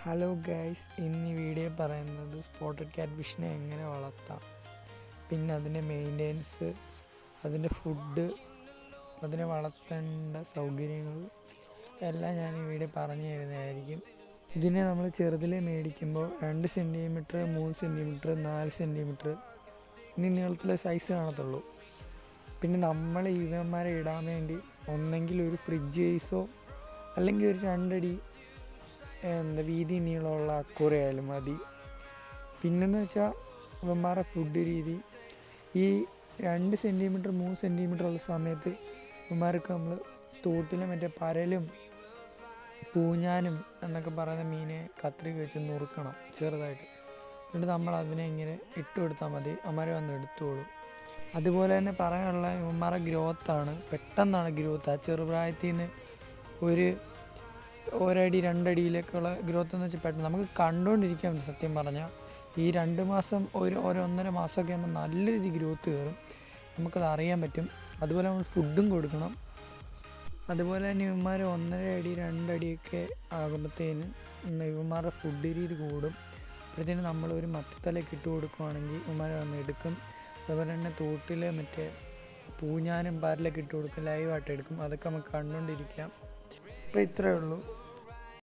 Hello guys, ഇന്ന് ഈ video പറയുന്നത് സ്പോട്ടഡ് ക്യാറ്റ് ഫിഷിനെ എങ്ങനെ വളർത്താം, പിന്നെ അതിൻ്റെ മെയിൻ്റെനൻസ്, അതിൻ്റെ ഫുഡ്, അതിനെ വളർത്തേണ്ട സൗകര്യങ്ങൾ എല്ലാം ഞാൻ ഈ വീഡിയോ പറഞ്ഞു തരുന്നതായിരിക്കും. ഇതിനെ നമ്മൾ ചെറുതിലെ മേടിക്കുമ്പോൾ 2 സെൻറ്റിമീറ്റർ, 3 സെൻറ്റിമീറ്റർ, 4 സെൻറ്റിമീറ്റർ എന്നീ നീളത്തിലെ സൈസ് കാണത്തുള്ളൂ. പിന്നെ നമ്മൾ ഇവന്മാരെ ഇടാൻ വേണ്ടി ഒന്നെങ്കിൽ ഒരു ഫ്രിഡ്ജ് കേസോ അല്ലെങ്കിൽ ഒരു 2 അടി വീതി നീളമുള്ള അക്വേറിയം ആയാലും മതി. പിന്നെന്ന് വെച്ചാൽ ഇവന്മാരുടെ ഫുഡ് രീതി, ഈ 2 സെൻറ്റിമീറ്റർ 3 സെൻറ്റിമീറ്റർ ഉള്ള സമയത്ത് ഇവന്മാർക്ക് നമ്മൾ തോട്ടിലെ മറ്റേ പരലും പൂഞ്ഞാനും എന്നൊക്കെ പറയുന്ന മീനെ കത്രിക വെച്ച് നുറുക്കണം ചെറുതായിട്ട്. എന്നിട്ട് നമ്മൾ അതിനെ ഇങ്ങനെ ഇട്ട് കൊടുത്താൽ മതി, അവന്മാരെ വന്ന് എടുത്തോളും. അതുപോലെ തന്നെ പറയാനുള്ള ഇവന്മാരുടെ ഗ്രോത്താണ്, പെട്ടെന്നാണ് ഗ്രോത്ത്. ആ ചെറുപ്രായത്തിൽ നിന്ന് ഒരു 1 അടി 2 അടിയിലേക്കുള്ള ഗ്രോത്ത് എന്ന് വെച്ചാൽ പെട്ടെന്ന് നമുക്ക് കണ്ടുകൊണ്ടിരിക്കാൻ പറ്റും. സത്യം പറഞ്ഞാൽ ഈ 2 മാസം ഒരു 1.5 മാസമൊക്കെ ആകുമ്പോൾ നല്ല രീതിയിൽ ഗ്രോത്ത് കയറും, നമുക്കത് അറിയാൻ പറ്റും. അതുപോലെ നമ്മൾ ഫുഡും കൊടുക്കണം. അതുപോലെ തന്നെ ഇവന്മാർ 1.5 അടി 2 അടിയൊക്കെ ആകുമ്പോഴത്തേനും ഇവന്മാരുടെ ഫുഡ് രീതി കൂടും. അപ്പോഴത്തേനും നമ്മളൊരു മത്തിത്തലയൊക്കെ ഇട്ട് കൊടുക്കുകയാണെങ്കിൽ ഇവന്മാരെ വന്ന് എടുക്കും. അതുപോലെ തന്നെ തോട്ടിൽ മറ്റേ പൂഞ്ഞാനും പാരലൊക്കെ ഇട്ട് കൊടുക്കും, ലൈവായിട്ട് എടുക്കും. അതൊക്കെ നമുക്ക് കണ്ടുകൊണ്ടിരിക്കാം. അപ്പോൾ ഇത്രയേ ഉള്ളൂ.